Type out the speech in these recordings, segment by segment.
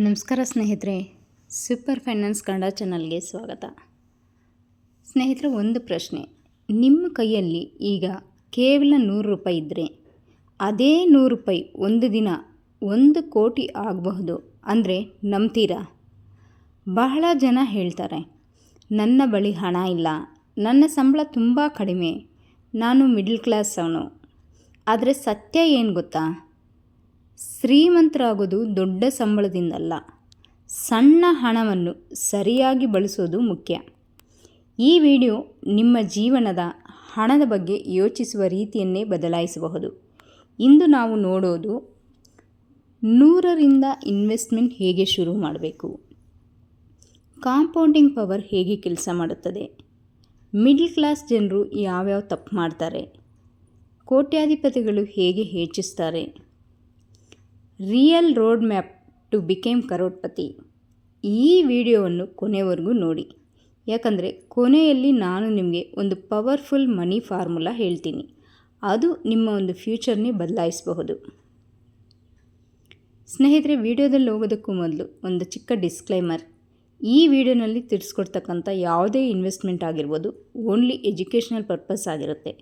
ನಮಸ್ಕಾರ ಸ್ನೇಹಿತರೆ, super finance Kannada ಚಾನಲ್ಗೆ ಸ್ವಾಗತ. ಸ್ನೇಹಿತರೆ, ಒಂದು ಪ್ರಶ್ನೆ. ನಿಮ್ಮ ಕೈಯಲ್ಲಿ ಈಗ ಕೇವಲ 100 ರೂಪಾಯಿ ಇದ್ದರೆ ಅದೇ 100 ರೂಪಾಯಿ ಒಂದು ದಿನ 1 ಕೋಟಿ ಆಗಬಹುದು ಅಂದರೆ ನಂಬ್ತೀರಾ? ಬಹಳ ಜನ ಹೇಳ್ತಾರೆ, ನನ್ನ ಬಳಿ ಹಣ ಇಲ್ಲ, ನನ್ನ ಸಂಬಳ ತುಂಬ ಕಡಿಮೆ, ನಾನು ಮಿಡ್ಲ್ ಕ್ಲಾಸ್ ಅವನು. ಆದರೆ ಸತ್ಯ ಏನು ಗೊತ್ತಾ? ಶ್ರೀಮಂತರಾಗೋದು ದೊಡ್ಡ ಸಂಬಳದಿಂದಲ್ಲ, ಸಣ್ಣ ಹಣವನ್ನು ಸರಿಯಾಗಿ ಬಳಸೋದು ಮುಖ್ಯ. ಈ ವಿಡಿಯೋ ನಿಮ್ಮ ಜೀವನದ ಹಣದ ಬಗ್ಗೆ ಯೋಚಿಸುವ ರೀತಿಯನ್ನೇ ಬದಲಾಯಿಸಬಹುದು. ಇಂದು ನಾವು ನೋಡೋದು 100ರಿಂದ ಇನ್ವೆಸ್ಟ್ಮೆಂಟ್ ಹೇಗೆ ಶುರು ಮಾಡಬೇಕು, ಕಾಂಪೌಂಡಿಂಗ್ ಪವರ್ ಹೇಗೆ ಕೆಲಸ ಮಾಡುತ್ತದೆ, ಮಿಡ್ಲ್ ಕ್ಲಾಸ್ ಜನರು ಯಾವ್ಯಾವ ತಪ್ಪು ಮಾಡ್ತಾರೆ, ಕೋಟ್ಯಾಧಿಪತಿಗಳು ಹೇಗೆ ಹೆಚ್ಚಿಸ್ತಾರೆ, real road map to became crorepati. ಈ ವಿಡಿಯೋವನ್ನು ಕೊನೆವರೆಗೂ ನೋಡಿ, ಯಾಕಂದರೆ ಕೊನೆಯಲ್ಲಿ ನಾನು ನಿಮಗೆ ಒಂದು ಪವರ್ಫುಲ್ ಮನಿ ಫಾರ್ಮುಲಾ ಹೇಳ್ತೀನಿ. ಅದು ನಿಮ್ಮ ಒಂದು ಫ್ಯೂಚರ್ನೇ ಬದಲಾಯಿಸಬಹುದು. ಸ್ನೇಹಿತರೆ, ವಿಡಿಯೋದಲ್ಲಿ ಹೋಗೋದಕ್ಕೂ ಮೊದಲು ಒಂದು ಚಿಕ್ಕ ಡಿಸ್ಕ್ಲೈಮರ್. ಈ ವಿಡಿಯೋನಲ್ಲಿ ತಿಳಿಸ್ಕೊಡ್ತಕ್ಕಂಥ ಯಾವುದೇ ಇನ್ವೆಸ್ಟ್ಮೆಂಟ್ ಆಗಿರ್ಬೋದು, ಓನ್ಲಿ ಎಜುಕೇಷನಲ್ ಪರ್ಪಸ್ ಆಗಿರುತ್ತೆ.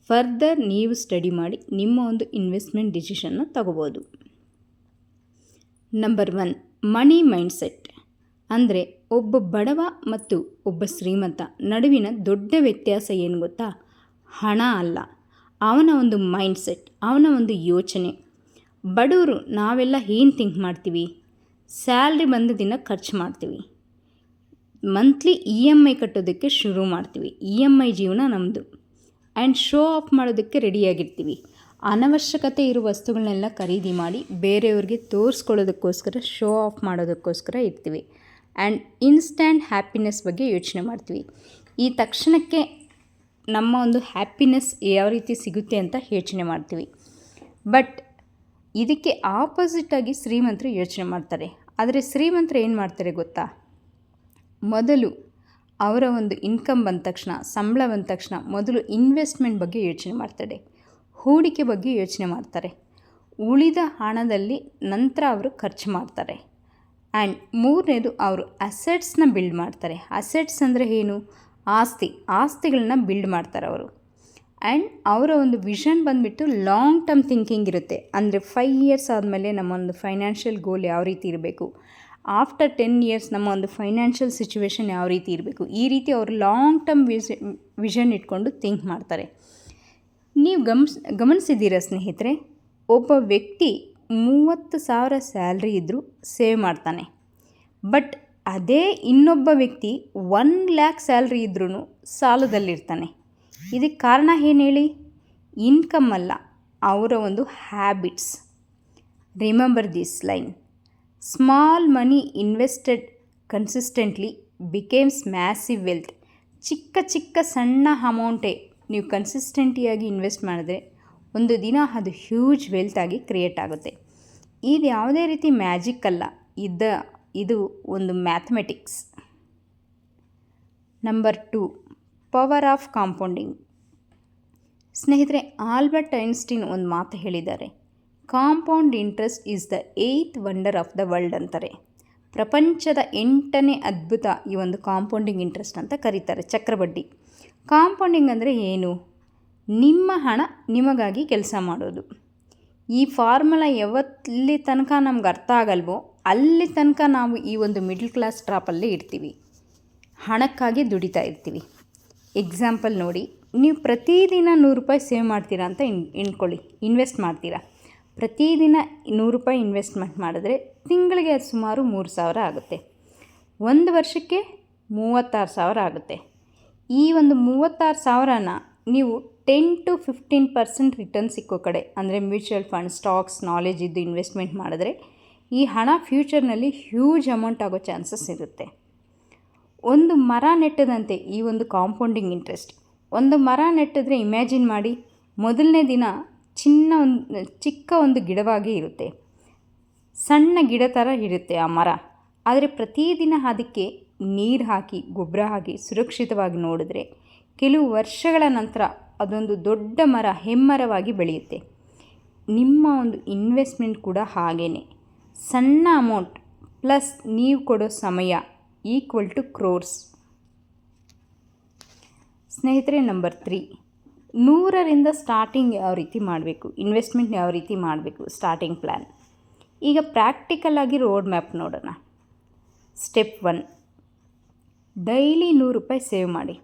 ಫರ್ದರ್ ನೀವು ಸ್ಟಡಿ ಮಾಡಿ ನಿಮ್ಮ ಒಂದು ಇನ್ವೆಸ್ಟ್ಮೆಂಟ್ ಡಿಸಿಷನ್ನ ತಗೋಬೋದು. ನಂಬರ್ 1, ಮನಿ ಮೈಂಡ್ಸೆಟ್. ಅಂದರೆ ಒಬ್ಬ ಬಡವ ಮತ್ತು ಒಬ್ಬ ಶ್ರೀಮಂತ ನಡುವಿನ ದೊಡ್ಡ ವ್ಯತ್ಯಾಸ ಏನು ಗೊತ್ತಾ? ಹಣ ಅಲ್ಲ, ಅವನ ಒಂದು ಮೈಂಡ್ಸೆಟ್, ಅವನ ಒಂದು ಯೋಚನೆ. ಬಡವರು ನಾವೆಲ್ಲ ಏನು ಥಿಂಕ್ ಮಾಡ್ತೀವಿ? ಸ್ಯಾಲ್ರಿ ಬಂದ ದಿನ ಖರ್ಚು ಮಾಡ್ತೀವಿ, ಮಂತ್ಲಿ EMI ಕಟ್ಟೋದಕ್ಕೆ ಶುರು ಮಾಡ್ತೀವಿ. EMI ಜೀವನ ನಮ್ಮದು. ಆ್ಯಂಡ್ ಶೋ ಆಫ್ ಮಾಡೋದಕ್ಕೆ ರೆಡಿಯಾಗಿರ್ತೀವಿ. ಅನವಶ್ಯಕತೆ ಇರುವ ವಸ್ತುಗಳನ್ನೆಲ್ಲ ಖರೀದಿ ಮಾಡಿ ಬೇರೆಯವ್ರಿಗೆ ತೋರಿಸ್ಕೊಳ್ಳೋದಕ್ಕೋಸ್ಕರ, ಶೋ ಆಫ್ ಮಾಡೋದಕ್ಕೋಸ್ಕರ ಇರ್ತೀವಿ. ಆ್ಯಂಡ್ ಇನ್ಸ್ಟ್ಯಾಂಟ್ ಹ್ಯಾಪಿನೆಸ್ ಬಗ್ಗೆ ಯೋಚನೆ ಮಾಡ್ತೀವಿ. ಈ ತಕ್ಷಣಕ್ಕೆ ನಮ್ಮ ಒಂದು ಹ್ಯಾಪಿನೆಸ್ ಯಾವ ರೀತಿ ಸಿಗುತ್ತೆ ಅಂತ ಯೋಚನೆ ಮಾಡ್ತೀವಿ. ಬಟ್ ಇದಕ್ಕೆ ಆಪೋಸಿಟಾಗಿ ಶ್ರೀಮಂತರು ಯೋಚನೆ ಮಾಡ್ತಾರೆ. ಆದರೆ ಶ್ರೀಮಂತರು ಏನು ಮಾಡ್ತಾರೆ ಗೊತ್ತಾ? ಮೊದಲು ಅವರ ಒಂದು ಇನ್ಕಮ್ ಬಂದ ತಕ್ಷಣ, ಸಂಬಳ ಬಂದ ತಕ್ಷಣ ಮೊದಲು ಇನ್ವೆಸ್ಟ್ಮೆಂಟ್ ಬಗ್ಗೆ ಯೋಚನೆ ಮಾಡ್ತಾರೆ, ಹೂಡಿಕೆ ಬಗ್ಗೆ ಯೋಚನೆ ಮಾಡ್ತಾರೆ. ಉಳಿದ ಹಣದಲ್ಲಿ ನಂತರ ಅವರು ಖರ್ಚು ಮಾಡ್ತಾರೆ. ಆ್ಯಂಡ್ ಮೂರನೇದು, ಅವರು ಅಸೆಟ್ಸ್ನ ಬಿಲ್ಡ್ ಮಾಡ್ತಾರೆ. ಅಸೆಟ್ಸ್ ಅಂದರೆ ಏನು? ಆಸ್ತಿಗಳನ್ನ ಬಿಲ್ಡ್ ಮಾಡ್ತಾರೆ ಅವರು. ಆ್ಯಂಡ್ ಅವರ ಒಂದು ವಿಷನ್ ಬಂದುಬಿಟ್ಟು ಲಾಂಗ್ ಟರ್ಮ್ ಥಿಂಕಿಂಗ್ ಇರುತ್ತೆ. ಅಂದರೆ 5 ಇಯರ್ಸ್ ಆದಮೇಲೆ ನಮ್ಮ ಒಂದು ಫೈನಾನ್ಷಿಯಲ್ ಗೋಲ್ ಯಾವ ರೀತಿ ಇರಬೇಕು, ಆಫ್ಟರ್ 10 ಇಯರ್ಸ್ ನಮ್ಮ ಒಂದು ಫೈನಾನ್ಷಿಯಲ್ ಸಿಚುವೇಶನ್ ಯಾವ ರೀತಿ ಇರಬೇಕು, ಈ ರೀತಿ ಅವರು ಲಾಂಗ್ ಟರ್ಮ್ ವಿಷನ್ ಇಟ್ಕೊಂಡು ಥಿಂಕ್ ಮಾಡ್ತಾರೆ. ನೀವು ಗಮನಿಸಿದ್ದೀರಾ ಸ್ನೇಹಿತರೆ? ಒಬ್ಬ ವ್ಯಕ್ತಿ 30,000 ಸ್ಯಾಲ್ರಿ ಇದ್ದರೂ ಸೇವ್ ಮಾಡ್ತಾನೆ. ಬಟ್ ಅದೇ ಇನ್ನೊಬ್ಬ ವ್ಯಕ್ತಿ 1 ಲ್ಯಾಕ್ ಸ್ಯಾಲ್ರಿ ಇದ್ರೂ ಸಾಲದಲ್ಲಿರ್ತಾನೆ. ಇದಕ್ಕೆ ಕಾರಣ ಏನು ಹೇಳಿ? ಇನ್ಕಮ್ ಅಲ್ಲ, ಅವರ ಒಂದು habits. Remember this line: small money invested consistently becomes massive wealth. ಚಿಕ್ಕ ಸಣ್ಣ ಅಮೌಂಟೇ ನೀವು ಕನ್ಸಿಸ್ಟೆಂಟಿಯಾಗಿ ಇನ್ವೆಸ್ಟ್ ಮಾಡಿದ್ರೆ ಒಂದು ದಿನ ಅದು ಹ್ಯೂಜ್ ವೆಲ್ತ್ ಆಗಿ ಕ್ರಿಯೇಟ್ ಆಗುತ್ತೆ. ಇದು ಯಾವುದೇ ರೀತಿ ಮ್ಯಾಜಿಕ್ ಅಲ್ಲ, ಇದು ಒಂದು mathematics. Number 2, power of compounding. ಸ್ನೇಹಿತರೆ, ಆಲ್ಬರ್ಟ್ ಐನ್ಸ್ಟೀನ್ ಒಂದು ಮಾತು ಹೇಳಿದ್ದಾರೆ, compound interest is the 8th wonder of the world ಅಂತಾರೆ. ಪ್ರಪಂಚದ 8ನೇ ಅದ್ಭುತ ಈ ಒಂದು ಕಾಂಪೌಂಡಿಂಗ್ ಇಂಟ್ರೆಸ್ಟ್ ಅಂತ ಕರೀತಾರೆ, ಚಕ್ರಬಡ್ಡಿ. ಕಾಂಪೌಂಡಿಂಗ್ ಅಂದರೆ ಏನು? ನಿಮ್ಮ ಹಣ ನಿಮಗಾಗಿ ಕೆಲಸ ಮಾಡೋದು. ಈ ಫಾರ್ಮುಲಾ ಯಾವತ್ತಲ್ಲಿ ತನಕ ನಮ್ಗೆ ಅರ್ಥ ಆಗಲ್ವೋ ಅಲ್ಲಿ ತನಕ ನಾವು ಈ ಒಂದು ಮಿಡ್ಲ್ ಕ್ಲಾಸ್ ಟ್ರಾಪಲ್ಲೇ ಇರ್ತೀವಿ, ಹಣಕ್ಕಾಗಿ ದುಡಿತಾ ಇರ್ತೀವಿ. ಎಕ್ಸಾಂಪಲ್ ನೋಡಿ, ನೀವು ಪ್ರತಿದಿನ 100 ರೂಪಾಯಿ ಸೇವ್ ಮಾಡ್ತೀರಾ ಅಂತ ಇಟ್ಕೊಳ್ಳಿ, ಇನ್ವೆಸ್ಟ್ ಮಾಡ್ತೀರಾ. ಪ್ರತಿದಿನ 100 ರೂಪಾಯಿ ಇನ್ವೆಸ್ಟ್ಮೆಂಟ್ ಮಾಡಿದ್ರೆ ತಿಂಗಳಿಗೆ ಅದು ಸುಮಾರು 3,000 ಆಗುತ್ತೆ. 1 ವರ್ಷಕ್ಕೆ 36,000 ಆಗುತ್ತೆ. ಈ ಒಂದು 36,000ನ ನೀವು 10 to 15% ರಿಟರ್ನ್ ಸಿಕ್ಕೋ ಕಡೆ, ಅಂದರೆ ಮ್ಯೂಚುವಲ್ ಫಂಡ್, ಸ್ಟಾಕ್ಸ್, ನಾಲೆಜ್ ಇದ್ದು ಇನ್ವೆಸ್ಟ್ಮೆಂಟ್ ಮಾಡಿದ್ರೆ ಈ ಹಣ ಫ್ಯೂಚರ್ನಲ್ಲಿ ಹ್ಯೂಜ್ ಅಮೌಂಟ್ ಆಗೋ ಚಾನ್ಸಸ್ ಇರುತ್ತೆ. ಒಂದು ಮರ ನೆಟ್ಟದಂತೆ ಈ ಒಂದು ಕಾಂಪೌಂಡಿಂಗ್ ಇಂಟ್ರೆಸ್ಟ್. ಒಂದು ಮರ ನೆಟ್ಟಿದ್ರೆ ಇಮ್ಯಾಜಿನ್ ಮಾಡಿ, ಮೊದಲನೇ ದಿನ ಚಿಕ್ಕ ಒಂದು ಗಿಡವಾಗಿ ಇರುತ್ತೆ, ಸಣ್ಣ ಗಿಡ ಥರ ಇರುತ್ತೆ ಆ ಮರ. ಆದರೆ ಪ್ರತಿದಿನ ಅದಕ್ಕೆ ನೀರು ಹಾಕಿ, ಗೊಬ್ಬರ ಹಾಕಿ ಸುರಕ್ಷಿತವಾಗಿ ನೋಡಿದ್ರೆ ಕೆಲವು ವರ್ಷಗಳ ನಂತರ ಅದೊಂದು ದೊಡ್ಡ ಮರ, ಹೆಮ್ಮರವಾಗಿ ಬೆಳೆಯುತ್ತೆ. ನಿಮ್ಮ ಒಂದು ಇನ್ವೆಸ್ಟ್ಮೆಂಟ್ ಕೂಡ ಹಾಗೇ. ಸಣ್ಣ ಅಮೌಂಟ್ ಪ್ಲಸ್ ನೀವು ಕೊಡೋ ಸಮಯ ಈಕ್ವಲ್ ಟು ಕ್ರೋರ್ಸ್. ಸ್ನೇಹಿತರೆ, ನಂಬರ್ 3, 100ರಿಂದ ಸ್ಟಾರ್ಟಿಂಗ್ ಯಾವ ರೀತಿ ಮಾಡಬೇಕು, ಇನ್ವೆಸ್ಟ್ಮೆಂಟ್ ಯಾವ ರೀತಿ ಮಾಡಬೇಕು, ಸ್ಟಾರ್ಟಿಂಗ್ ಪ್ಲ್ಯಾನ್. ಈಗ ಪ್ರಾಕ್ಟಿಕಲಾಗಿ ರೋಡ್ ಮ್ಯಾಪ್ ನೋಡೋಣ. ಸ್ಟೆಪ್ 1, ಡೈಲಿ 100 ರೂಪಾಯಿ ಸೇವ್ ಮಾಡಿ.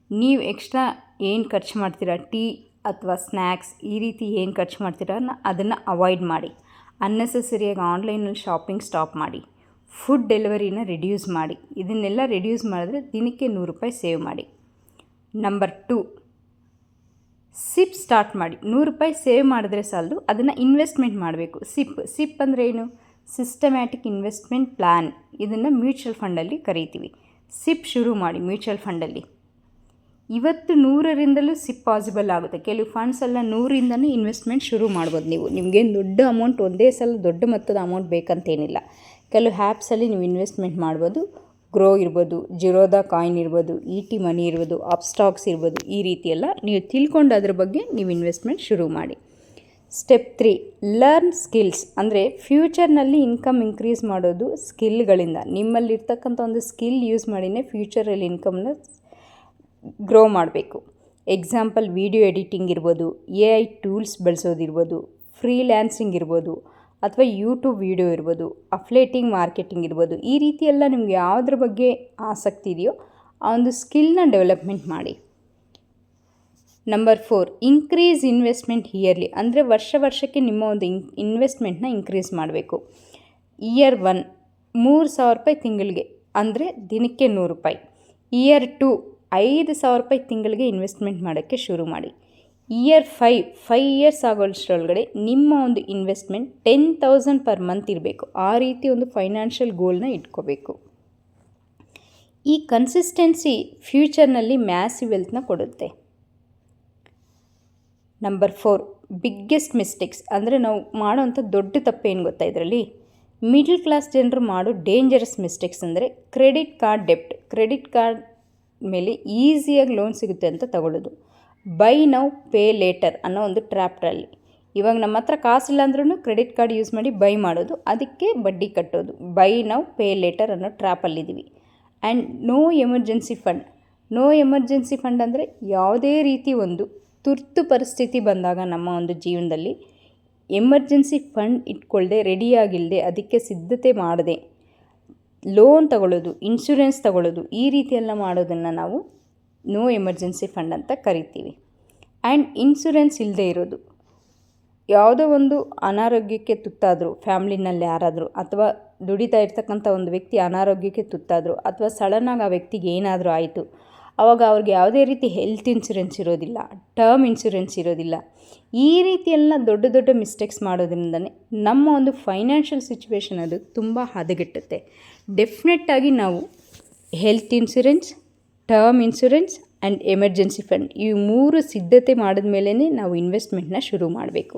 ನೀವು ಎಕ್ಸ್ಟ್ರಾ ಏನು ಖರ್ಚು ಮಾಡ್ತೀರಾ, ಟೀ ಅಥವಾ ಸ್ನ್ಯಾಕ್ಸ್ ಈ ರೀತಿ ಏನು ಖರ್ಚು ಮಾಡ್ತೀರಾ ಅದನ್ನು ಅವಾಯ್ಡ್ ಮಾಡಿ. ಅನ್ನೆಸೆಸರಿಯಾಗಿ ಆನ್ಲೈನಲ್ಲಿ ಶಾಪಿಂಗ್ ಸ್ಟಾಪ್ ಮಾಡಿ. ಫುಡ್ ಡೆಲಿವರಿನ ರಿಡ್ಯೂಸ್ ಮಾಡಿ. ಇದನ್ನೆಲ್ಲ ರಿಡ್ಯೂಸ್ ಮಾಡಿದ್ರೆ ದಿನಕ್ಕೆ 100 ರೂಪಾಯಿ ಸೇವ್ ಮಾಡಿ. ನಂಬರ್ 2, ಸಿಪ್ ಸ್ಟಾರ್ಟ್ ಮಾಡಿ. 100 ರೂಪಾಯಿ ಸೇವ್ ಮಾಡಿದ್ರೆ ಸಾಲದು, ಅದನ್ನು ಇನ್ವೆಸ್ಟ್ಮೆಂಟ್ ಮಾಡಬೇಕು. ಸಿಪ್ ಅಂದರೆ ಏನು? Systematic investment plan. ಇದನ್ನು ಮ್ಯೂಚುವಲ್ ಫಂಡಲ್ಲಿ ಕರೀತೀವಿ. ಸಿಪ್ ಶುರು ಮಾಡಿ ಮ್ಯೂಚುವಲ್ ಫಂಡಲ್ಲಿ. ಇವತ್ತು 100ರಿಂದಲೂ ಸಿಪ್ ಪಾಸಿಬಲ್ ಆಗುತ್ತೆ. ಕೆಲವು ಫಂಡ್ಸ್ ಎಲ್ಲ 100ರಿಂದನೇ ಇನ್ವೆಸ್ಟ್ಮೆಂಟ್ ಶುರು ಮಾಡ್ಬೋದು. ನಿಮಗೇನು ದೊಡ್ಡ ಅಮೌಂಟ್ ಒಂದೇ ಸಲ ದೊಡ್ಡ ಮೊತ್ತದ ಅಮೌಂಟ್ ಬೇಕಂತೇನಿಲ್ಲ. ಕೆಲವು ಆ್ಯಪ್ಸಲ್ಲಿ ನೀವು ಇನ್ವೆಸ್ಟ್ಮೆಂಟ್ ಮಾಡ್ಬೋದು. ಗ್ರೋ ಇರ್ಬೋದು, ಜಿರೋದಾ ಕಾಯಿನ್ ಇರ್ಬೋದು, ET ಮನಿ ಇರ್ಬೋದು, ಅಪ್ಸ್ಟಾಕ್ಸ್ ಇರ್ಬೋದು. ಈ ರೀತಿಯೆಲ್ಲ ನೀವು ತಿಳ್ಕೊಂಡು ಅದ್ರ ಬಗ್ಗೆ ನೀವು ಇನ್ವೆಸ್ಟ್ಮೆಂಟ್ ಶುರು ಮಾಡಿ. Step 3, learn skills. ಅಂದರೆ ಫ್ಯೂಚರ್ನಲ್ಲಿ ಇನ್ಕಮ್ ಇನ್ಕ್ರೀಸ್ ಮಾಡೋದು ಸ್ಕಿಲ್ಗಳಿಂದ. ನಿಮ್ಮಲ್ಲಿರ್ತಕ್ಕಂಥ ಒಂದು ಸ್ಕಿಲ್ ಯೂಸ್ ಮಾಡಿನೇ ಫ್ಯೂಚರಲ್ಲಿ ಇನ್ಕಮ್ನ ಗ್ರೋ ಮಾಡಬೇಕು. ಎಕ್ಸಾಂಪಲ್ ವಿಡಿಯೋ ಎಡಿಟಿಂಗ್ ಇರ್ಬೋದು, AI ಟೂಲ್ಸ್ ಬಳಸೋದಿರ್ಬೋದು, ಫ್ರೀಲ್ಯಾನ್ಸಿಂಗ್ ಇರ್ಬೋದು, ಅಥವಾ ಯೂಟ್ಯೂಬ್ ವೀಡಿಯೋ ಇರ್ಬೋದು, ಅಫ್ಲೇಟಿಂಗ್ ಮಾರ್ಕೆಟಿಂಗ್ ಇರ್ಬೋದು. ಈ ರೀತಿ ಎಲ್ಲ ನಿಮಗೆ ಯಾವುದ್ರ ಬಗ್ಗೆ ಆಸಕ್ತಿ ಇದೆಯೋ ಆ ಒಂದು ಸ್ಕಿಲ್ನ ಡೆವಲಪ್ಮೆಂಟ್ ಮಾಡಿ. Number 4, increase investment yearly. ಅಂದರೆ ವರ್ಷಕ್ಕೆ ನಿಮ್ಮ ಒಂದು ಇನ್ವೆಸ್ಟ್ಮೆಂಟ್ನ ಇನ್ಕ್ರೀಸ್ ಮಾಡಬೇಕು. ಇಯರ್ 1 3,000 ರೂಪಾಯಿ ತಿಂಗಳಿಗೆ, ಅಂದರೆ ದಿನಕ್ಕೆ 100 ರೂಪಾಯಿ. ಇಯರ್ 2 5,000 ರೂಪಾಯಿ ತಿಂಗಳಿಗೆ ಇನ್ವೆಸ್ಟ್ಮೆಂಟ್ ಮಾಡೋಕ್ಕೆ ಶುರು ಮಾಡಿ. ಇಯರ್ 5 ಇಯರ್ಸ್ ಆಗೋಷ್ಟರೊಳಗಡೆ ನಿಮ್ಮ ಒಂದು ಇನ್ವೆಸ್ಟ್ಮೆಂಟ್ 10,000 ಪರ್ ಮಂತ್ ಇರಬೇಕು. ಆ ರೀತಿ ಒಂದು ಫೈನಾನ್ಷಿಯಲ್ ಗೋಲ್ನ ಇಟ್ಕೋಬೇಕು. ಈ ಕನ್ಸಿಸ್ಟೆನ್ಸಿ ಫ್ಯೂಚರ್ನಲ್ಲಿ ಮ್ಯಾಸಿವ್ ವೆಲ್ತ್ನ ಕೊಡುತ್ತೆ. Number 4, biggest mistakes. ಅಂದರೆ ನಾವು ಮಾಡೋವಂಥ ದೊಡ್ಡ ತಪ್ಪೇನು ಗೊತ್ತಾ ಇದರಲ್ಲಿ? ಮಿಡ್ಲ್ ಕ್ಲಾಸ್ ಜನರು ಮಾಡೋ ಡೇಂಜರಸ್ ಮಿಸ್ಟೇಕ್ಸ್ ಅಂದರೆ ಕ್ರೆಡಿಟ್ ಕಾರ್ಡ್ ಡೆಪ್ಟ್. ಕ್ರೆಡಿಟ್ ಕಾರ್ಡ್ ಮೇಲೆ ಈಸಿಯಾಗಿ ಲೋನ್ ಸಿಗುತ್ತೆ ಅಂತ ತಗೊಳ್ಳೋದು. ಬೈ ನೌ ಪೇ ಲೇಟರ್ ಅನ್ನೋ ಒಂದು ಟ್ರ್ಯಾಪ್ರಲ್ಲಿ. ಇವಾಗ ನಮ್ಮ ಹತ್ರ ಕಾಸಿಲ್ಲ ಅಂದ್ರೂ ಕ್ರೆಡಿಟ್ ಕಾರ್ಡ್ ಯೂಸ್ ಮಾಡಿ ಬೈ ಮಾಡೋದು, ಅದಕ್ಕೆ ಬಡ್ಡಿ ಕಟ್ಟೋದು. ಬೈ ನೌ ಪೇ ಲೇಟರ್ ಅನ್ನೋ ಟ್ರ್ಯಾಪಲ್ಲಿದ್ದೀವಿ. And no emergency fund. No emergency fund ಅಂದರೆ ಯಾವುದೇ ರೀತಿ ಒಂದು ತುರ್ತು ಪರಿಸ್ಥಿತಿ ಬಂದಾಗ ನಮ್ಮ ಒಂದು ಜೀವನದಲ್ಲಿ ಎಮರ್ಜೆನ್ಸಿ ಫಂಡ್ ಇಟ್ಕೊಳ್ಳದೆ, ರೆಡಿಯಾಗಿಲ್ಲದೆ, ಅದಕ್ಕೆ ಸಿದ್ಧತೆ ಮಾಡದೆ ಲೋನ್ ತಗೊಳ್ಳೋದು, ಇನ್ಶೂರೆನ್ಸ್ ತಗೊಳ್ಳೋದು, ಈ ರೀತಿಯೆಲ್ಲ ಮಾಡೋದನ್ನು ನಾವು ನೋ ಎಮರ್ಜೆನ್ಸಿ ಫಂಡ್ ಅಂತ ಕರಿತೀವಿ. ಆ್ಯಂಡ್ ಇನ್ಶೂರೆನ್ಸ್ ಇಲ್ಲದೆ ಇರೋದು. ಯಾವುದೋ ಒಂದು ಅನಾರೋಗ್ಯಕ್ಕೆ ತುತ್ತಾದರೂ, ಫ್ಯಾಮ್ಲಿನಲ್ಲಿ ಯಾರಾದರೂ, ಅಥವಾ ದುಡಿತಾ ಇರ್ತಕ್ಕಂಥ ಒಂದು ವ್ಯಕ್ತಿ ಅನಾರೋಗ್ಯಕ್ಕೆ ತುತ್ತಾದರೂ, ಅಥವಾ ಸಡನ್ನಾಗಿ ಆ ವ್ಯಕ್ತಿಗೆ ಏನಾದರೂ ಆಯಿತು, ಆವಾಗ ಅವ್ರಿಗೆ ಯಾವುದೇ ರೀತಿ ಹೆಲ್ತ್ ಇನ್ಶೂರೆನ್ಸ್ ಇರೋದಿಲ್ಲ, ಟರ್ಮ್ ಇನ್ಶೂರೆನ್ಸ್ ಇರೋದಿಲ್ಲ. ಈ ರೀತಿಯೆಲ್ಲ ದೊಡ್ಡ ದೊಡ್ಡ ಮಿಸ್ಟೇಕ್ಸ್ ಮಾಡೋದ್ರಿಂದನೇ ನಮ್ಮ ಒಂದು ಫೈನಾನ್ಷಿಯಲ್ ಸಿಚುವೇಶನ್ ಅದು ತುಂಬ ಹದಗೆಟ್ಟುತ್ತೆ. ಡೆಫಿನೆಟ್ಟಾಗಿ ನಾವು health insurance, term insurance and emergency fund ಈ 3 ಸಿದ್ಧತೆ ಮಾಡಿದ ಮೇಲೇ ನಾವು ಇನ್ವೆಸ್ಟ್ಮೆಂಟ್ನ ಶುರು ಮಾಡಬೇಕು.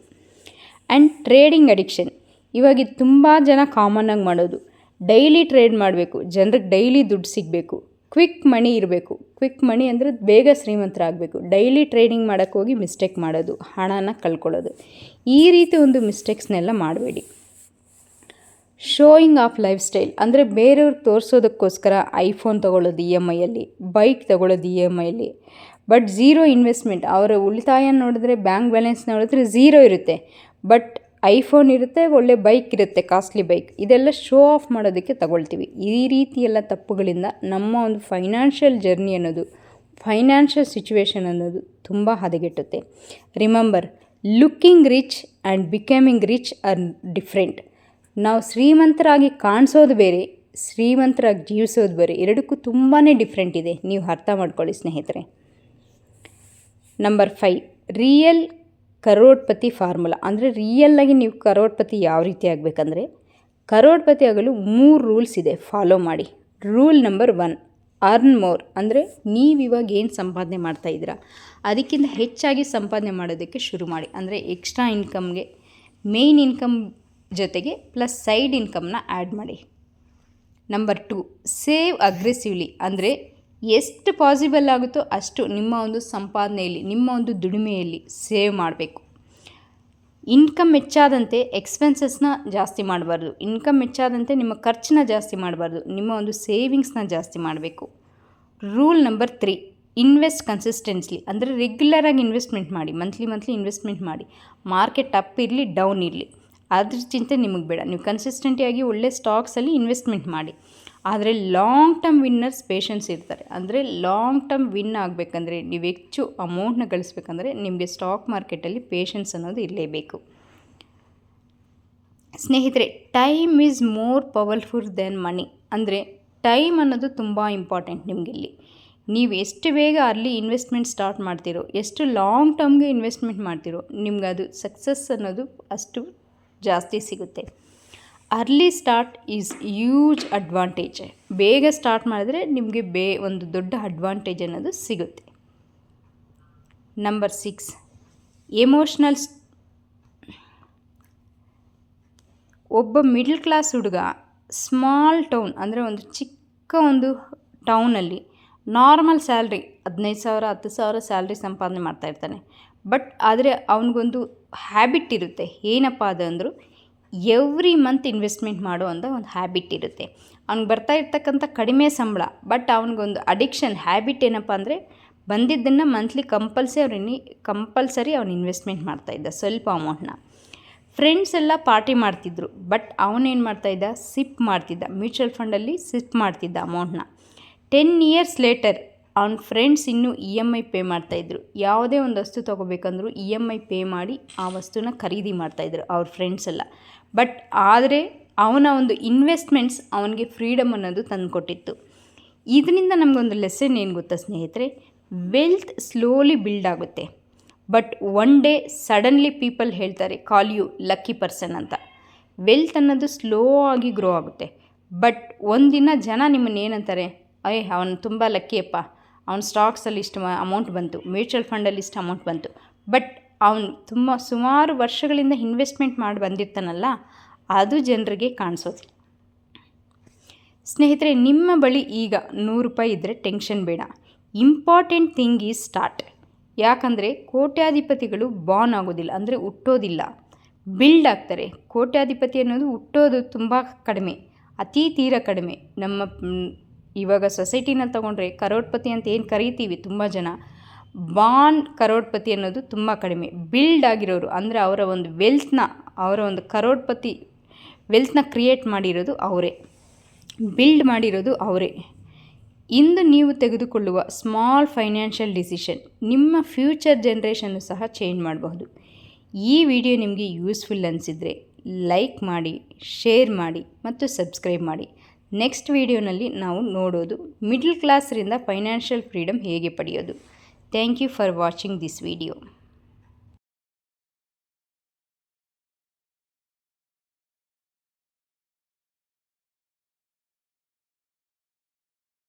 And trading addiction. ಇವಾಗ ಇದು ತುಂಬ ಜನ ಕಾಮನ್ನಾಗಿ ಮಾಡೋದು. ಡೈಲಿ ಟ್ರೇಡ್ ಮಾಡಬೇಕು, ಜನರಿಗೆ ಡೈಲಿ ದುಡ್ಡು ಸಿಗಬೇಕು, ಕ್ವಿಕ್ ಮನಿ ಇರಬೇಕು. ಕ್ವಿಕ್ ಮನಿ ಅಂದರೆ ಬೇಗ ಶ್ರೀಮಂತರಾಗಬೇಕು. ಡೈಲಿ ಟ್ರೇಡಿಂಗ್ ಮಾಡೋಕ್ಕೆ ಹೋಗಿ ಮಿಸ್ಟೇಕ್ ಮಾಡೋದು, ಹಣನ ಕಳ್ಕೊಳ್ಳೋದು. ಈ ರೀತಿ ಒಂದು ಮಿಸ್ಟೇಕ್ಸ್ನೆಲ್ಲ ಮಾಡಬೇಡಿ. ಶೋಯಿಂಗ್ ಆಫ್ ಲೈಫ್ ಸ್ಟೈಲ್ ಅಂದರೆ ಬೇರೆಯವ್ರಿಗೆ ತೋರಿಸೋದಕ್ಕೋಸ್ಕರ ಐಫೋನ್ ತೊಗೊಳ್ಳೋದು EMIಯಲ್ಲಿ, ಬೈಕ್ ತೊಗೊಳ್ಳೋದು EMIಯಲ್ಲಿ, ಬಟ್ ಝೀರೋ ಇನ್ವೆಸ್ಟ್ಮೆಂಟ್. ಅವರ ಉಳಿತಾಯ ನೋಡಿದ್ರೆ, ಬ್ಯಾಂಕ್ ಬ್ಯಾಲೆನ್ಸ್ ನೋಡಿದ್ರೆ ಝೀರೋ ಇರುತ್ತೆ, ಬಟ್ ಐಫೋನ್ ಇರುತ್ತೆ, ಒಳ್ಳೆ ಬೈಕ್ ಇರುತ್ತೆ, ಕಾಸ್ಟ್ಲಿ ಬೈಕ್. ಇದೆಲ್ಲ ಶೋ ಆಫ್ ಮಾಡೋದಕ್ಕೆ ತಗೊಳ್ತೀವಿ. ಈ ರೀತಿಯೆಲ್ಲ ತಪ್ಪುಗಳಿಂದ ನಮ್ಮ ಒಂದು ಫೈನಾನ್ಷಿಯಲ್ ಜರ್ನಿ ಅನ್ನೋದು, ಫೈನಾನ್ಷಿಯಲ್ ಸಿಚುವೇಶನ್ ಅನ್ನೋದು ತುಂಬ ಹದಗೆಟ್ಟುತ್ತೆ. Remember, looking rich and becoming rich are different. ನಾವು ಶ್ರೀಮಂತರಾಗಿ ಕಾಣಿಸೋದು ಬೇರೆ, ಶ್ರೀಮಂತರಾಗಿ ಜೀವಿಸೋದು ಬೇರೆ. ಎರಡಕ್ಕೂ ತುಂಬಾ ಡಿಫ್ರೆಂಟ್ ಇದೆ. ನೀವು ಅರ್ಥ ಮಾಡ್ಕೊಳ್ಳಿ ಸ್ನೇಹಿತರೆ. Number 5, real crorepati formula. ಅಂದರೆ ರಿಯಲ್ಲಾಗಿ ನೀವು ಕರೋಡ್ಪತಿ ಯಾವ ರೀತಿ ಆಗಬೇಕಂದ್ರೆ, ಕರೋಡ್ಪತಿ ಆಗಲು 3 ರೂಲ್ಸ್ ಇದೆ, ಫಾಲೋ ಮಾಡಿ. Rule number 1, earn more. ಅಂದರೆ ನೀವಿವಾಗ ಏನು ಸಂಪಾದನೆ ಮಾಡ್ತಾಯಿದ್ದೀರಾ ಅದಕ್ಕಿಂತ ಹೆಚ್ಚಾಗಿ ಸಂಪಾದನೆ ಮಾಡೋದಕ್ಕೆ ಶುರು ಮಾಡಿ. ಅಂದರೆ ಎಕ್ಸ್ಟ್ರಾ ಇನ್ಕಮ್ಗೆ ಮೇಯ್ನ್ ಇನ್ಕಮ್ ಜೊತೆಗೆ ಪ್ಲಸ್ ಸೈಡ್ ಇನ್ಕಮ್ನ ಆ್ಯಡ್ ಮಾಡಿ. Number 2, save aggressively. ಅಂದರೆ ಎಷ್ಟು ಪಾಸಿಬಲ್ ಆಗುತ್ತೋ ಅಷ್ಟು ನಿಮ್ಮ ಒಂದು ಸಂಪಾದನೆಯಲ್ಲಿ, ನಿಮ್ಮ ಒಂದು ದುಡಿಮೆಯಲ್ಲಿ ಸೇವ್ ಮಾಡಬೇಕು. ಇನ್ಕಮ್ ಹೆಚ್ಚಾದಂತೆ ಎಕ್ಸ್ಪೆನ್ಸಸ್ನ ಜಾಸ್ತಿ ಮಾಡಬಾರ್ದು. ಇನ್ಕಮ್ ಹೆಚ್ಚಾದಂತೆ ನಿಮ್ಮ ಖರ್ಚನ್ನ ಜಾಸ್ತಿ ಮಾಡಬಾರ್ದು. ನಿಮ್ಮ ಒಂದು ಸೇವಿಂಗ್ಸ್ನ ಜಾಸ್ತಿ ಮಾಡಬೇಕು. Rule number 3, invest consistently. ಅಂದರೆ ರೆಗ್ಯುಲರಾಗಿ ಇನ್ವೆಸ್ಟ್ಮೆಂಟ್ ಮಾಡಿ, ಮಂತ್ಲಿ ಇನ್ವೆಸ್ಟ್ಮೆಂಟ್ ಮಾಡಿ. ಮಾರ್ಕೆಟ್ ಅಪ್ ಇರಲಿ ಡೌನ್ ಇರಲಿ ಅದ್ರ ಚಿಂತೆ ನಿಮಗೆ ಬೇಡ. ನೀವು ಕನ್ಸಿಸ್ಟೆಂಟಿಯಾಗಿ ಒಳ್ಳೆ ಸ್ಟಾಕ್ಸಲ್ಲಿ ಇನ್ವೆಸ್ಟ್ಮೆಂಟ್ ಮಾಡಿ. ಆದರೆ ಲಾಂಗ್ ಟರ್ಮ್ ವಿನ್ನರ್ಸ್ ಪೇಷನ್ಸ್ ಇರ್ತಾರೆ. ಅಂದರೆ ಲಾಂಗ್ ಟರ್ಮ್ ವಿನ್ ಆಗಬೇಕಂದ್ರೆ, ನೀವು ಹೆಚ್ಚು ಅಮೌಂಟ್ನ ಗಳಿಸ್ಬೇಕಂದ್ರೆ ನಿಮಗೆ ಸ್ಟಾಕ್ ಮಾರ್ಕೆಟಲ್ಲಿ ಪೇಷನ್ಸ್ ಅನ್ನೋದು ಇರಲೇಬೇಕು. ಸ್ನೇಹಿತರೆ, time is more powerful than money. ಅಂದರೆ ಟೈಮ್ ಅನ್ನೋದು ತುಂಬ ಇಂಪಾರ್ಟೆಂಟ್ ನಿಮಗಿಲ್ಲಿ. ನೀವು ಎಷ್ಟು ಬೇಗ ಅರ್ಲಿ ಇನ್ವೆಸ್ಟ್ಮೆಂಟ್ ಸ್ಟಾರ್ಟ್ ಮಾಡ್ತೀರೋ, ಎಷ್ಟು ಲಾಂಗ್ ಟರ್ಮ್ಗೆ ಇನ್ವೆಸ್ಟ್ಮೆಂಟ್ ಮಾಡ್ತೀರೋ, ನಿಮ್ಗೆ ಅದು ಸಕ್ಸಸ್ ಅನ್ನೋದು ಅಷ್ಟು ಜಾಸ್ತಿ ಸಿಗುತ್ತೆ. Early start is huge advantage. ಬೇಗ ಸ್ಟಾರ್ಟ್ ಮಾಡಿದ್ರೆ ನಿಮಗೆ ಒಂದು ದೊಡ್ಡ ಅಡ್ವಾಂಟೇಜ್ ಅನ್ನೋದು ಸಿಗುತ್ತೆ. Number 6, emotional. ಒಬ್ಬ ಮಿಡ್ಲ್ ಕ್ಲಾಸ್ ಹುಡುಗ ಸ್ಮಾಲ್ ಟೌನ್ ಅಂದರೆ ಒಂದು ಚಿಕ್ಕ ಒಂದು ಟೌನಲ್ಲಿ ನಾರ್ಮಲ್ ಸ್ಯಾಲ್ರಿ 15,000 10,000 ಸ್ಯಾಲ್ರಿ ಸಂಪಾದನೆ ಮಾಡ್ತಾಯಿರ್ತಾನೆ. ಬಟ್ ಆದರೆ ಅವನಿಗೊಂದು ಹ್ಯಾಬಿಟ್ ಇರುತ್ತೆ. ಏನಪ್ಪ ಅದಂದ್ರು ಎವ್ರಿ ಮಂತ್ ಇನ್ವೆಸ್ಟ್ಮೆಂಟ್ ಮಾಡೋ ಅಂತ ಒಂದು ಹ್ಯಾಬಿಟ್ ಇರುತ್ತೆ. ಅವ್ನಿಗೆ ಬರ್ತಾ ಇರ್ತಕ್ಕಂಥ ಕಡಿಮೆ ಸಂಬಳ, ಬಟ್ ಅವನಿಗೊಂದು ಅಡಿಕ್ಷನ್ ಹ್ಯಾಬಿಟ್ ಏನಪ್ಪ ಅಂದರೆ ಬಂದಿದ್ದನ್ನು ಮಂತ್ಲಿ ಕಂಪಲ್ಸರಿ ಅವನು ಇನ್ವೆಸ್ಟ್ಮೆಂಟ್ ಮಾಡ್ತಾಯಿದ್ದ ಸ್ವಲ್ಪ ಅಮೌಂಟ್ನ. ಫ್ರೆಂಡ್ಸ್ ಎಲ್ಲ ಪಾರ್ಟಿ ಮಾಡ್ತಿದ್ರು, ಬಟ್ ಅವನೇನು ಮಾಡ್ತಾಯಿದ್ದ, ಸಿಪ್ ಮಾಡ್ತಿದ್ದ. ಮ್ಯೂಚುವಲ್ ಫಂಡಲ್ಲಿ ಸಿಪ್ ಮಾಡ್ತಿದ್ದ ಅಮೌಂಟ್ನ. 10 years ಲೇಟರ್ ಅವನ ಫ್ರೆಂಡ್ಸ್ ಇನ್ನೂ EMI ಪೇ ಮಾಡ್ತಾಯಿದ್ರು. ಯಾವುದೇ ಒಂದು ವಸ್ತು ತೊಗೋಬೇಕಂದ್ರೂ EMI ಪೇ ಮಾಡಿ ಆ ವಸ್ತುನ ಖರೀದಿ ಮಾಡ್ತಾಯಿದ್ರು ಅವ್ರ ಫ್ರೆಂಡ್ಸ್ ಎಲ್ಲ. ಬಟ್ ಆದರೆ ಅವನ ಒಂದು ಇನ್ವೆಸ್ಟ್ಮೆಂಟ್ಸ್ ಅವನಿಗೆ ಫ್ರೀಡಮ್ ಅನ್ನೋದು ತಂದುಕೊಟ್ಟಿತ್ತು. ಇದರಿಂದ ನಮಗೊಂದು ಲೆಸನ್ ಏನು ಗೊತ್ತಾ ಸ್ನೇಹಿತರೆ, ವೆಲ್ತ್ ಸ್ಲೋಲಿ ಬಿಲ್ಡ್ ಆಗುತ್ತೆ. But one day suddenly people ಹೇಳ್ತಾರೆ ಕಾಲ್ ಯು ಲಕ್ಕಿ ಪರ್ಸನ್ ಅಂತ. ವೆಲ್ತ್ ಅನ್ನೋದು ಸ್ಲೋ ಆಗಿ ಗ್ರೋ ಆಗುತ್ತೆ. ಬಟ್ ಒಂದಿನ ಜನ ನಿಮ್ಮನ್ನು ಏನಂತಾರೆ, ಅವನು ತುಂಬ ಲಕ್ಕಿಯಪ್ಪ, ಅವನ ಸ್ಟಾಕ್ಸಲ್ಲಿ ಇಷ್ಟು ಅಮೌಂಟ್ ಬಂತು, ಮ್ಯೂಚುವಲ್ ಫಂಡಲ್ಲಿ ಇಷ್ಟು ಅಮೌಂಟ್ ಬಂತು. ಬಟ್ ಅವನು ಸುಮಾರು ವರ್ಷಗಳಿಂದ ಇನ್ವೆಸ್ಟ್ಮೆಂಟ್ ಮಾಡಿ ಬಂದಿರ್ತಾನಲ್ಲ, ಅದು ಜನರಿಗೆ ಕಾಣಿಸೋದಿಲ್ಲ. ಸ್ನೇಹಿತರೆ, ನಿಮ್ಮ ಬಳಿ ಈಗ 100 ರೂಪಾಯಿ ಇದ್ದರೆ ಟೆನ್ಷನ್ ಬೇಡ. Important thing is start. ಯಾಕಂದರೆ ಕೋಟ್ಯಾಧಿಪತಿಗಳು ಬಾರ್ನ್ ಆಗೋದಿಲ್ಲ, ಅಂದರೆ ಹುಟ್ಟೋದಿಲ್ಲ, ಬಿಲ್ಡ್ ಆಗ್ತಾರೆ. ಕೋಟ್ಯಾಧಿಪತಿ ಅನ್ನೋದು ಹುಟ್ಟೋದು ತುಂಬ ಕಡಿಮೆ, ಅತಿ ತೀರ ಕಡಿಮೆ. ನಮ್ಮ ಇವಾಗ ಸೊಸೈಟಿನಲ್ಲಿ ತೊಗೊಂಡ್ರೆ ಕರೋಡ್ಪತಿ ಅಂತ ಏನು ಕರಿತೀವಿ ತುಂಬ ಜನ, ಬಾರ್ನ್ ಕರೋಡ್ಪತಿ ಅನ್ನೋದು ತುಂಬ ಕಡಿಮೆ. ಬಿಲ್ಡ್ ಆಗಿರೋರು ಅಂದರೆ ಅವರ ಒಂದು ಅವರ ಒಂದು ಕರೋಡ್ಪತಿ ವೆಲ್ತ್ನ ಕ್ರಿಯೇಟ್ ಮಾಡಿರೋದು ಅವರೇ, ಬಿಲ್ಡ್ ಮಾಡಿರೋದು ಅವರೇ. ಇಂದು ನೀವು ತೆಗೆದುಕೊಳ್ಳುವ ಸ್ಮಾಲ್ ಫೈನಾನ್ಷಿಯಲ್ ಡಿಸಿಷನ್ ನಿಮ್ಮ ಫ್ಯೂಚರ್ ಜನ್ರೇಷನ್ನು ಸಹ ಚೇಂಜ್ ಮಾಡಬಹುದು. ಈ ವಿಡಿಯೋ ನಿಮಗೆ ಯೂಸ್ಫುಲ್ ಅನಿಸಿದರೆ ಲೈಕ್ ಮಾಡಿ, ಶೇರ್ ಮಾಡಿ ಮತ್ತು ಸಬ್ಸ್ಕ್ರೈಬ್ ಮಾಡಿ. ನೆಕ್ಸ್ಟ್ ವಿಡಿಯೋನಲ್ಲಿ ನಾವು ನೋಡೋದು ಮಿಡ್ಲ್ ಕ್ಲಾಸ್ರಿಂದ ಫೈನಾನ್ಷಿಯಲ್ ಫ್ರೀಡಮ್ ಹೇಗೆ ಪಡೆಯೋದು. Thank you for watching this video.